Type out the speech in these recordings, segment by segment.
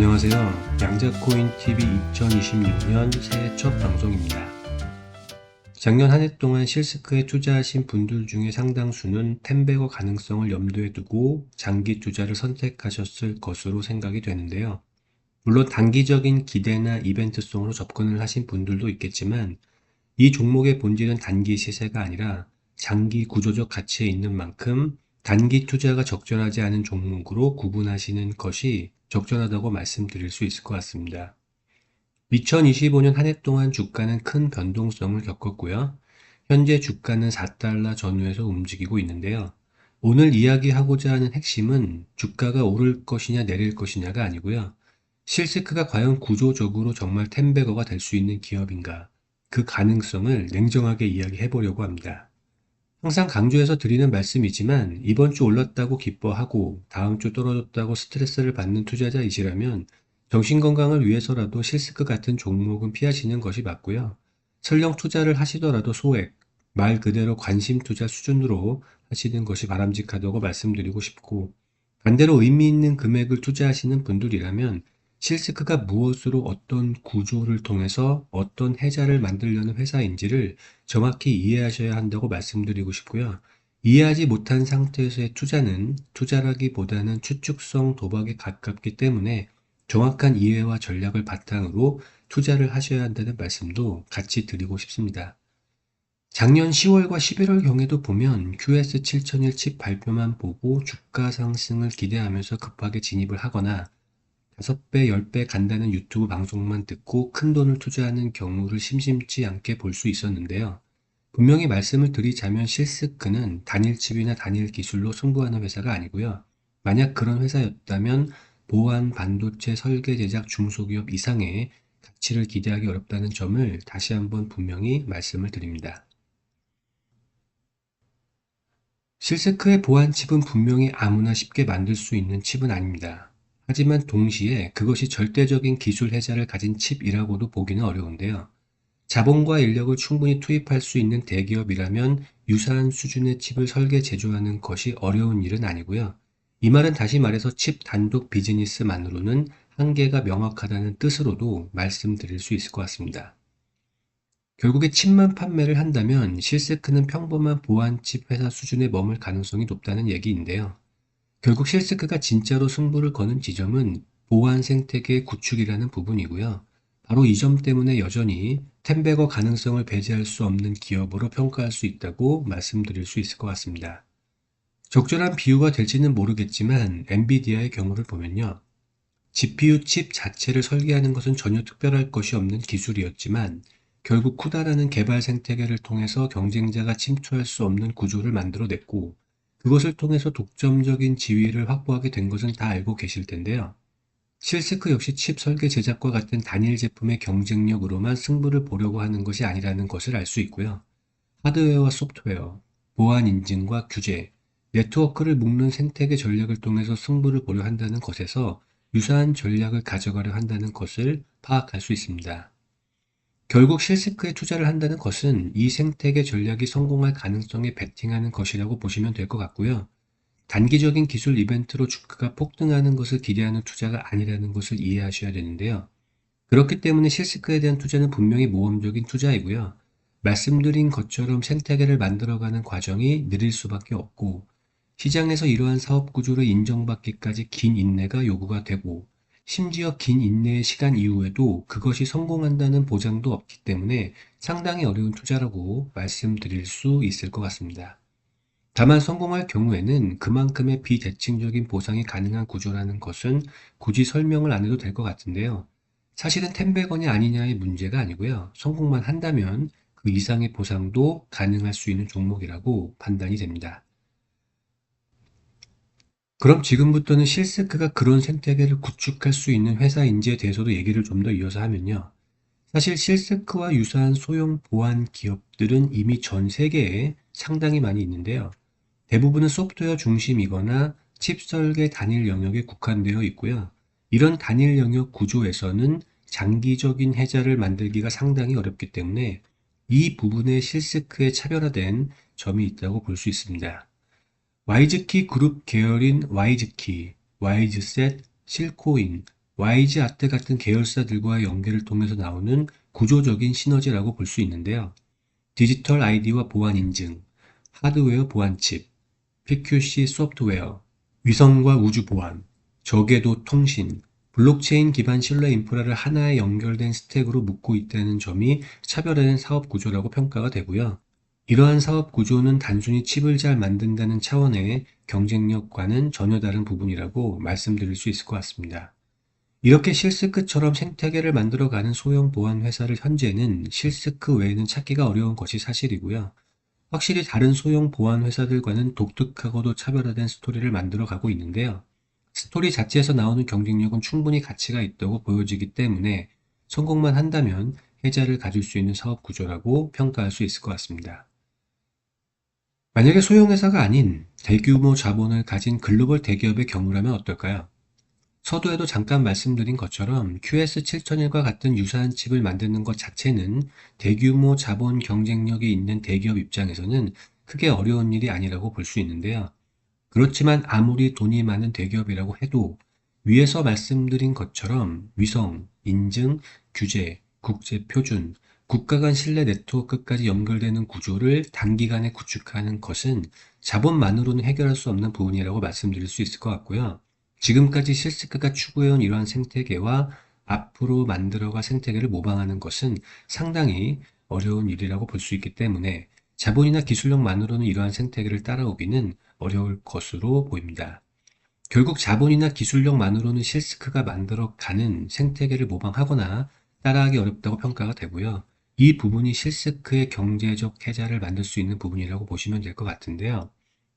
안녕하세요. 양자코인TV 2026년 새해 첫 방송입니다. 작년 한 해 동안 실스크에 투자하신 분들 중에 상당수는 텐베거 가능성을 염두에 두고 장기 투자를 선택하셨을 것으로 생각이 되는데요. 물론 단기적인 기대나 이벤트성으로 접근을 하신 분들도 있겠지만 이 종목의 본질은 단기 시세가 아니라 장기 구조적 가치에 있는 만큼 단기 투자가 적절하지 않은 종목으로 구분하시는 것이 적절하다고 말씀드릴 수 있을 것 같습니다. 2025년 한 해 동안 주가는 큰 변동성을 겪었고요. 현재 주가는 4달러 전후에서 움직이고 있는데요. 오늘 이야기하고자 하는 핵심은 주가가 오를 것이냐 내릴 것이냐가 아니고요. 실스크가 과연 구조적으로 정말 텐베거가 될 수 있는 기업인가, 그 가능성을 냉정하게 이야기해 보려고 합니다. 항상 강조해서 드리는 말씀이지만 이번 주 올랐다고 기뻐하고 다음 주 떨어졌다고 스트레스를 받는 투자자이시라면 정신건강을 위해서라도 실스크 같은 종목은 피하시는 것이 맞고요. 설령 투자를 하시더라도 소액, 말 그대로 관심 투자 수준으로 하시는 것이 바람직하다고 말씀드리고 싶고, 반대로 의미 있는 금액을 투자하시는 분들이라면 실스크가 무엇으로 어떤 구조를 통해서 어떤 해자를 만들려는 회사인지를 정확히 이해하셔야 한다고 말씀드리고 싶고요. 이해하지 못한 상태에서의 투자는 투자라기보다는 추측성 도박에 가깝기 때문에 정확한 이해와 전략을 바탕으로 투자를 하셔야 한다는 말씀도 같이 드리고 싶습니다. 작년 10월과 11월경에도 보면 QS7001 칩 발표만 보고 주가 상승을 기대하면서 급하게 진입을 하거나 5배, 10배 간다는 유튜브 방송만 듣고 큰 돈을 투자하는 경우를 심심치 않게 볼 수 있었는데요. 분명히 말씀을 드리자면 실스크는 단일 칩이나 단일 기술로 승부하는 회사가 아니고요. 만약 그런 회사였다면 보안, 반도체, 설계, 제작 중소기업 이상의 가치를 기대하기 어렵다는 점을 다시 한번 분명히 말씀을 드립니다. 실스크의 보안 칩은 분명히 아무나 쉽게 만들 수 있는 칩은 아닙니다. 하지만 동시에 그것이 절대적인 기술 혜자를 가진 칩이라고도 보기는 어려운데요. 자본과 인력을 충분히 투입할 수 있는 대기업이라면 유사한 수준의 칩을 설계 제조하는 것이 어려운 일은 아니고요. 이 말은 다시 말해서 칩 단독 비즈니스만으로는 한계가 명확하다는 뜻으로도 말씀드릴 수 있을 것 같습니다. 결국에 칩만 판매를 한다면 실스크는 평범한 보안칩 회사 수준에 머물 가능성이 높다는 얘기인데요. 결국 실스크가 진짜로 승부를 거는 지점은 보안 생태계 구축이라는 부분이고요. 바로 이 점 때문에 여전히 텐베거 가능성을 배제할 수 없는 기업으로 평가할 수 있다고 말씀드릴 수 있을 것 같습니다. 적절한 비유가 될지는 모르겠지만 엔비디아의 경우를 보면요. GPU 칩 자체를 설계하는 것은 전혀 특별할 것이 없는 기술이었지만 결국 쿠다라는 개발 생태계를 통해서 경쟁자가 침투할 수 없는 구조를 만들어냈고 그것을 통해서 독점적인 지위를 확보하게 된 것은 다 알고 계실 텐데요. 실스크 역시 칩 설계 제작과 같은 단일 제품의 경쟁력으로만 승부를 보려고 하는 것이 아니라는 것을 알 수 있고요. 하드웨어와 소프트웨어, 보안 인증과 규제, 네트워크를 묶는 생태계 전략을 통해서 승부를 보려 한다는 것에서 유사한 전략을 가져가려 한다는 것을 파악할 수 있습니다. 결국 실스크에 투자를 한다는 것은 이 생태계 전략이 성공할 가능성에 베팅하는 것이라고 보시면 될 것 같고요. 단기적인 기술 이벤트로 주가가 폭등하는 것을 기대하는 투자가 아니라는 것을 이해하셔야 되는데요. 그렇기 때문에 실스크에 대한 투자는 분명히 모험적인 투자이고요. 말씀드린 것처럼 생태계를 만들어가는 과정이 느릴 수밖에 없고 시장에서 이러한 사업 구조를 인정받기까지 긴 인내가 요구가 되고 심지어 긴 인내의 시간 이후에도 그것이 성공한다는 보장도 없기 때문에 상당히 어려운 투자라고 말씀드릴 수 있을 것 같습니다. 다만 성공할 경우에는 그만큼의 비대칭적인 보상이 가능한 구조라는 것은 굳이 설명을 안 해도 될 것 같은데요. 사실은 텐베건이 아니냐의 문제가 아니고요. 성공만 한다면 그 이상의 보상도 가능할 수 있는 종목이라고 판단이 됩니다. 그럼 지금부터는 실스크가 그런 생태계를 구축할 수 있는 회사인지에 대해서도 얘기를 좀 더 이어서 하면요. 사실 실스크와 유사한 소형 보안 기업들은 이미 전 세계에 상당히 많이 있는데요. 대부분은 소프트웨어 중심이거나 칩 설계 단일 영역에 국한되어 있고요. 이런 단일 영역 구조에서는 장기적인 혜자를 만들기가 상당히 어렵기 때문에 이 부분에 실스크에 차별화된 점이 있다고 볼 수 있습니다. 와이즈키 그룹 계열인 와이즈키, 와이즈셋, 실코인, YG 아트 같은 계열사들과의 연계를 통해서 나오는 구조적인 시너지라고 볼 수 있는데요. 디지털 아이디와 보안 인증, 하드웨어 보안 칩, PQC 소프트웨어, 위성과 우주 보안, 저궤도 통신, 블록체인 기반 신뢰 인프라를 하나의 연결된 스택으로 묶고 있다는 점이 차별화된 사업 구조라고 평가가 되고요. 이러한 사업 구조는 단순히 칩을 잘 만든다는 차원의 경쟁력과는 전혀 다른 부분이라고 말씀드릴 수 있을 것 같습니다. 이렇게 실스크처럼 생태계를 만들어가는 소형 보안 회사를 현재는 실스크 외에는 찾기가 어려운 것이 사실이고요. 확실히 다른 소형 보안 회사들과는 독특하고도 차별화된 스토리를 만들어 가고 있는데요. 스토리 자체에서 나오는 경쟁력은 충분히 가치가 있다고 보여지기 때문에 성공만 한다면 혜자를 가질 수 있는 사업 구조라고 평가할 수 있을 것 같습니다. 만약에 소형 회사가 아닌 대규모 자본을 가진 글로벌 대기업의 경우라면 어떨까요? 서두에도 잠깐 말씀드린 것처럼 QS7001과 같은 유사한 칩을 만드는 것 자체는 대규모 자본 경쟁력이 있는 대기업 입장에서는 크게 어려운 일이 아니라고 볼 수 있는데요. 그렇지만 아무리 돈이 많은 대기업이라고 해도 위에서 말씀드린 것처럼 위성, 인증, 규제, 국제 표준, 국가 간 신뢰 네트워크까지 연결되는 구조를 단기간에 구축하는 것은 자본만으로는 해결할 수 없는 부분이라고 말씀드릴 수 있을 것 같고요. 지금까지 실스크가 추구해온 이러한 생태계와 앞으로 만들어갈 생태계를 모방하는 것은 상당히 어려운 일이라고 볼 수 있기 때문에 자본이나 기술력만으로는 이러한 생태계를 따라오기는 어려울 것으로 보입니다. 결국 자본이나 기술력만으로는 실스크가 만들어가는 생태계를 모방하거나 따라하기 어렵다고 평가가 되고요. 이 부분이 실스크의 경제적 혜자를 만들 수 있는 부분이라고 보시면 될 것 같은데요.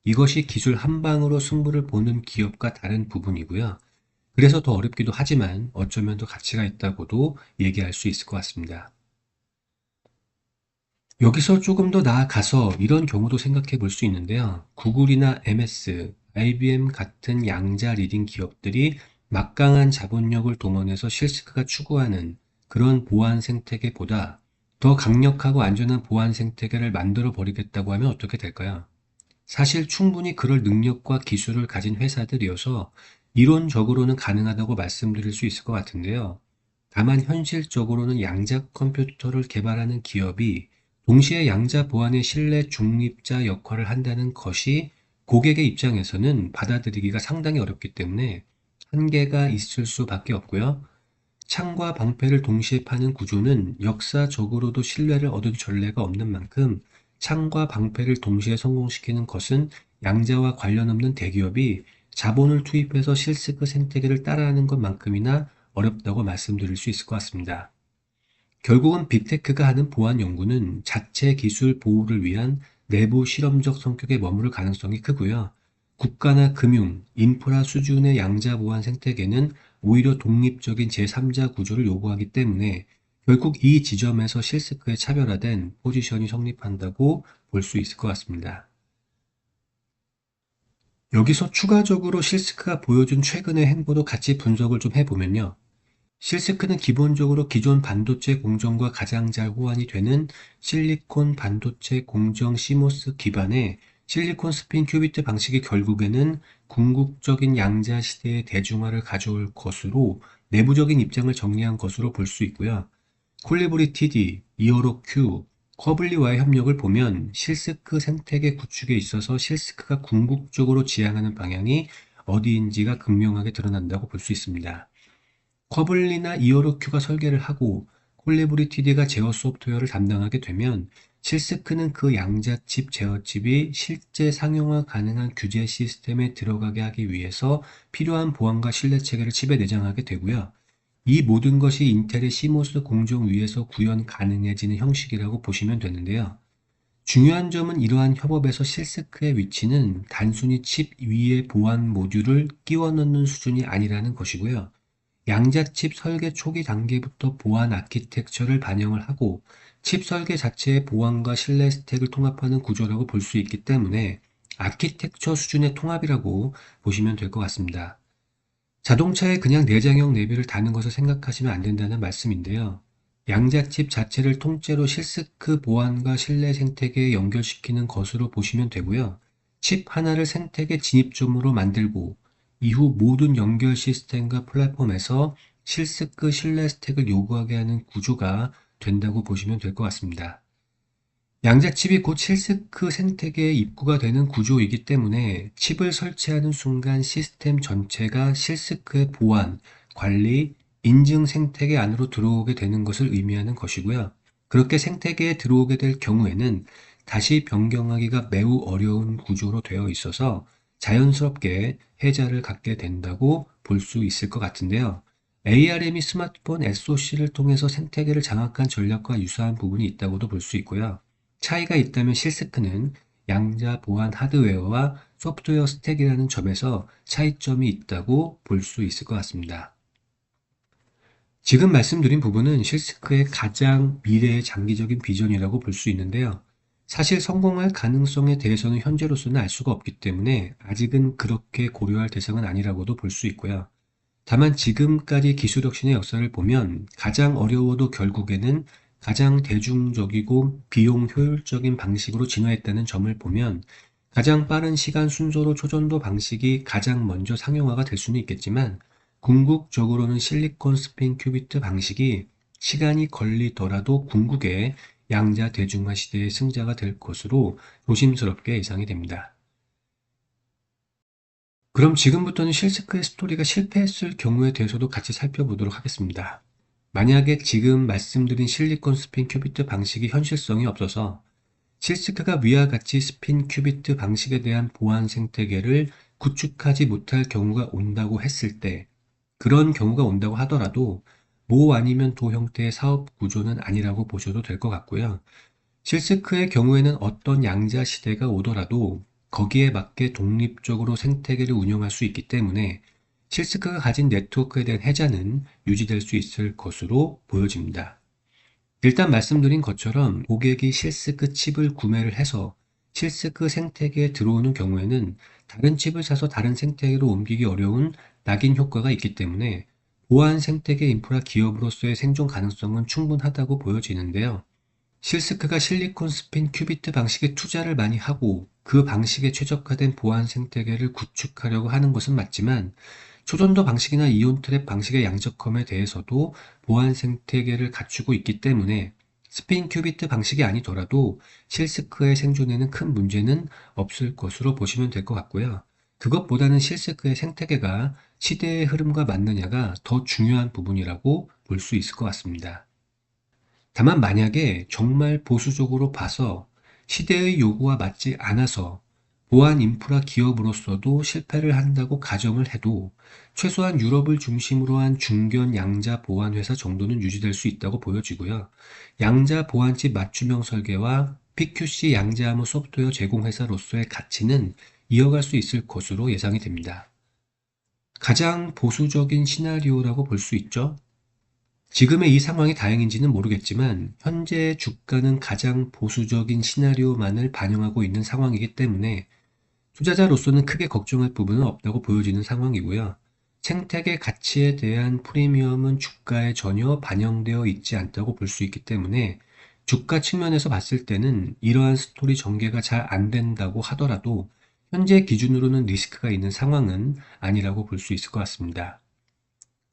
이것이 기술 한 방으로 승부를 보는 기업과 다른 부분이고요. 그래서 더 어렵기도 하지만 어쩌면 더 가치가 있다고도 얘기할 수 있을 것 같습니다. 여기서 조금 더 나아가서 이런 경우도 생각해 볼 수 있는데요. 구글이나 MS, IBM 같은 양자 리딩 기업들이 막강한 자본력을 동원해서 실스크가 추구하는 그런 보안 생태계보다 더 강력하고 안전한 보안 생태계를 만들어 버리겠다고 하면 어떻게 될까요? 사실 충분히 그럴 능력과 기술을 가진 회사들이어서 이론적으로는 가능하다고 말씀드릴 수 있을 것 같은데요. 다만 현실적으로는 양자 컴퓨터를 개발하는 기업이 동시에 양자 보안의 신뢰 중립자 역할을 한다는 것이 고객의 입장에서는 받아들이기가 상당히 어렵기 때문에 한계가 있을 수밖에 없고요. 창과 방패를 동시에 파는 구조는 역사적으로도 신뢰를 얻은 전례가 없는 만큼 창과 방패를 동시에 성공시키는 것은 양자와 관련 없는 대기업이 자본을 투입해서 실스크 생태계를 따라하는 것만큼이나 어렵다고 말씀드릴 수 있을 것 같습니다. 결국은 빅테크가 하는 보안 연구는 자체 기술 보호를 위한 내부 실험적 성격에 머무를 가능성이 크고요. 국가나 금융, 인프라 수준의 양자 보안 생태계는 오히려 독립적인 제3자 구조를 요구하기 때문에 결국 이 지점에서 실스크의 차별화된 포지션이 성립한다고 볼 수 있을 것 같습니다. 여기서 추가적으로 실스크가 보여준 최근의 행보도 같이 분석을 좀 해보면요. 실스크는 기본적으로 기존 반도체 공정과 가장 잘 호환이 되는 실리콘 반도체 공정 시모스 기반의 실리콘 스핀 큐비트 방식이 결국에는 궁극적인 양자 시대의 대중화를 가져올 것으로 내부적인 입장을 정리한 것으로 볼 수 있고요. 콜리브리 TD, 이어로 Q, 커블리와의 협력을 보면 실스크 생태계 구축에 있어서 실스크가 궁극적으로 지향하는 방향이 어디인지가 극명하게 드러난다고 볼 수 있습니다. 커블리나 이어로큐가 설계를 하고 콜리브리티디가 제어 소프트웨어를 담당하게 되면 실스크는 그 양자칩 제어칩이 실제 상용화 가능한 규제 시스템에 들어가게 하기 위해서 필요한 보안과 신뢰 체계를 칩에 내장하게 되고요. 이 모든 것이 인텔의 시모스 공정 위에서 구현 가능해지는 형식이라고 보시면 되는데요. 중요한 점은 이러한 협업에서 실스크의 위치는 단순히 칩 위에 보안 모듈을 끼워 넣는 수준이 아니라는 것이고요. 양자칩 설계 초기 단계부터 보안 아키텍처를 반영을 하고 칩 설계 자체의 보안과 신뢰 스택을 통합하는 구조라고 볼 수 있기 때문에 아키텍처 수준의 통합이라고 보시면 될 것 같습니다. 자동차에 그냥 내장형 내비를 다는 것을 생각하시면 안 된다는 말씀인데요. 양자칩 자체를 통째로 실스크 보안과 신뢰 생태계에 연결시키는 것으로 보시면 되고요. 칩 하나를 생태계 진입점으로 만들고 이후 모든 연결 시스템과 플랫폼에서 실스크 신뢰 스택을 요구하게 하는 구조가 된다고 보시면 될 것 같습니다. 양자칩이 곧 실스크 생태계에 입구가 되는 구조이기 때문에 칩을 설치하는 순간 시스템 전체가 실스크의 보안, 관리, 인증 생태계 안으로 들어오게 되는 것을 의미하는 것이고요. 그렇게 생태계에 들어오게 될 경우에는 다시 변경하기가 매우 어려운 구조로 되어 있어서 자연스럽게 해자를 갖게 된다고 볼 수 있을 것 같은데요. ARM이 스마트폰 SoC를 통해서 생태계를 장악한 전략과 유사한 부분이 있다고도 볼 수 있고요. 차이가 있다면 실스크는 양자 보안 하드웨어와 소프트웨어 스택이라는 점에서 차이점이 있다고 볼 수 있을 것 같습니다. 지금 말씀드린 부분은 실스크의 가장 미래의 장기적인 비전이라고 볼 수 있는데요. 사실 성공할 가능성에 대해서는 현재로서는 알 수가 없기 때문에 아직은 그렇게 고려할 대상은 아니라고도 볼 수 있고요. 다만 지금까지 기술 혁신의 역사를 보면 가장 어려워도 결국에는 가장 대중적이고 비용 효율적인 방식으로 진화했다는 점을 보면 가장 빠른 시간 순서로 초전도 방식이 가장 먼저 상용화가 될 수는 있겠지만 궁극적으로는 실리콘 스핀 큐비트 방식이 시간이 걸리더라도 궁극의 양자 대중화 시대의 승자가 될 것으로 조심스럽게 예상이 됩니다. 그럼 지금부터는 실스크의 스토리가 실패했을 경우에 대해서도 같이 살펴보도록 하겠습니다. 만약에 지금 말씀드린 실리콘 스핀 큐비트 방식이 현실성이 없어서 실스크가 위와 같이 스핀 큐비트 방식에 대한 보안 생태계를 구축하지 못할 경우가 온다고 했을 때, 그런 경우가 온다고 하더라도 모 아니면 도 형태의 사업 구조는 아니라고 보셔도 될 것 같고요. 실스크의 경우에는 어떤 양자 시대가 오더라도 거기에 맞게 독립적으로 생태계를 운영할 수 있기 때문에 실스크가 가진 네트워크에 대한 해자는 유지될 수 있을 것으로 보여집니다. 일단 말씀드린 것처럼 고객이 실스크 칩을 구매를 해서 실스크 생태계에 들어오는 경우에는 다른 칩을 사서 다른 생태계로 옮기기 어려운 낙인 효과가 있기 때문에 보안 생태계 인프라 기업으로서의 생존 가능성은 충분하다고 보여지는데요. 실스크가 실리콘 스핀 큐비트 방식에 투자를 많이 하고 그 방식에 최적화된 보안 생태계를 구축하려고 하는 것은 맞지만 초전도 방식이나 이온 트랩 방식의 양적컴에 대해서도 보안 생태계를 갖추고 있기 때문에 스핀 큐비트 방식이 아니더라도 실스크의 생존에는 큰 문제는 없을 것으로 보시면 될 것 같고요. 그것보다는 실스크의 생태계가 시대의 흐름과 맞느냐가 더 중요한 부분이라고 볼 수 있을 것 같습니다. 다만 만약에 정말 보수적으로 봐서 시대의 요구와 맞지 않아서 보안 인프라 기업으로서도 실패를 한다고 가정을 해도 최소한 유럽을 중심으로 한 중견 양자 보안 회사 정도는 유지될 수 있다고 보여지고요. 양자 보안칩 맞춤형 설계와 PQC 양자 암호 소프트웨어 제공 회사로서의 가치는 이어갈 수 있을 것으로 예상이 됩니다. 가장 보수적인 시나리오라고 볼 수 있죠. 지금의 이 상황이 다행인지는 모르겠지만 현재 주가는 가장 보수적인 시나리오만을 반영하고 있는 상황이기 때문에 투자자로서는 크게 걱정할 부분은 없다고 보여지는 상황이고요. 생태계 가치에 대한 프리미엄은 주가에 전혀 반영되어 있지 않다고 볼 수 있기 때문에 주가 측면에서 봤을 때는 이러한 스토리 전개가 잘 안 된다고 하더라도 현재 기준으로는 리스크가 있는 상황은 아니라고 볼 수 있을 것 같습니다.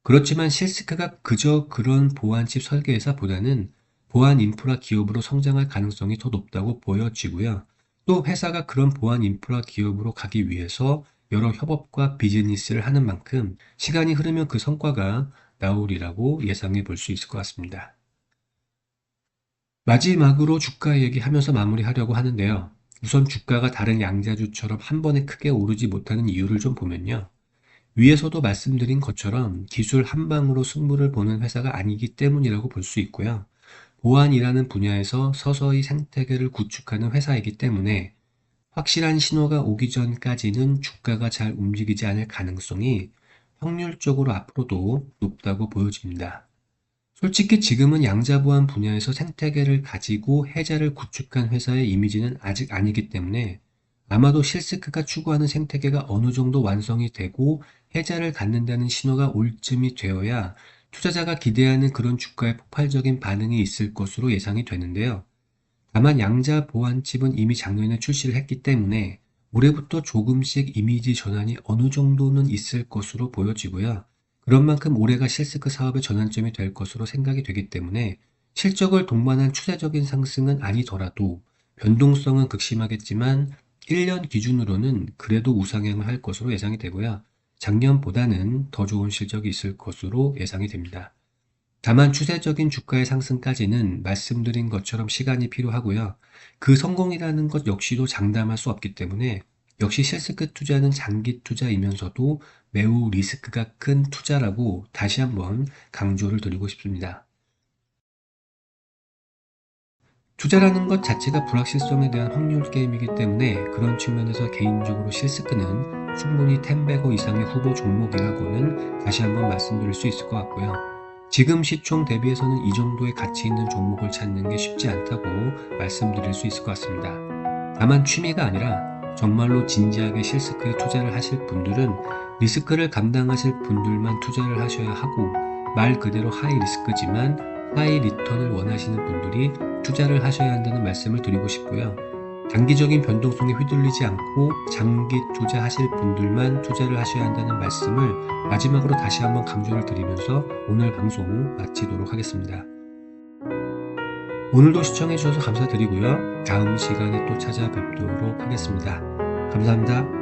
그렇지만 실스크가 그저 그런 보안칩 설계회사보다는 보안 인프라 기업으로 성장할 가능성이 더 높다고 보여지고요. 또 회사가 그런 보안 인프라 기업으로 가기 위해서 여러 협업과 비즈니스를 하는 만큼 시간이 흐르면 그 성과가 나오리라고 예상해 볼 수 있을 것 같습니다. 마지막으로 주가 얘기하면서 마무리하려고 하는데요. 우선 주가가 다른 양자주처럼 한 번에 크게 오르지 못하는 이유를 좀 보면요. 위에서도 말씀드린 것처럼 기술 한 방으로 승부를 보는 회사가 아니기 때문이라고 볼 수 있고요. 보안이라는 분야에서 서서히 생태계를 구축하는 회사이기 때문에 확실한 신호가 오기 전까지는 주가가 잘 움직이지 않을 가능성이 확률적으로 앞으로도 높다고 보여집니다. 솔직히 지금은 양자보안 분야에서 생태계를 가지고 해자를 구축한 회사의 이미지는 아직 아니기 때문에 아마도 실스크가 추구하는 생태계가 어느 정도 완성이 되고 해자를 갖는다는 신호가 올 쯤이 되어야 투자자가 기대하는 그런 주가의 폭발적인 반응이 있을 것으로 예상이 되는데요. 다만 양자 보안칩은 이미 작년에 출시를 했기 때문에 올해부터 조금씩 이미지 전환이 어느 정도는 있을 것으로 보여지고요. 그런 만큼 올해가 실스크 사업의 전환점이 될 것으로 생각이 되기 때문에 실적을 동반한 추세적인 상승은 아니더라도 변동성은 극심하겠지만 1년 기준으로는 그래도 우상향을 할 것으로 예상이 되고요. 작년보다는 더 좋은 실적이 있을 것으로 예상이 됩니다. 다만 추세적인 주가의 상승까지는 말씀드린 것처럼 시간이 필요하고요. 그 성공이라는 것 역시도 장담할 수 없기 때문에 역시 실스크 투자는 장기 투자이면서도 매우 리스크가 큰 투자라고 다시 한번 강조를 드리고 싶습니다. 투자라는 것 자체가 불확실성에 대한 확률 게임이기 때문에 그런 측면에서 개인적으로 실스크는 충분히 10배거 이상의 후보 종목이라고는 다시 한번 말씀드릴 수 있을 것 같고요. 지금 시총 대비해서는 이 정도의 가치 있는 종목을 찾는 게 쉽지 않다고 말씀드릴 수 있을 것 같습니다. 다만 취미가 아니라 정말로 진지하게 실스크에 투자를 하실 분들은 리스크를 감당하실 분들만 투자를 하셔야 하고 말 그대로 하이 리스크지만 하이 리턴을 원하시는 분들이 투자를 하셔야 한다는 말씀을 드리고 싶고요. 단기적인 변동성에 휘둘리지 않고 장기 투자하실 분들만 투자를 하셔야 한다는 말씀을 마지막으로 다시 한번 강조를 드리면서 오늘 방송 마치도록 하겠습니다. 오늘도 시청해 주셔서 감사드리고요. 다음 시간에 또 찾아뵙도록 하겠습니다. 감사합니다.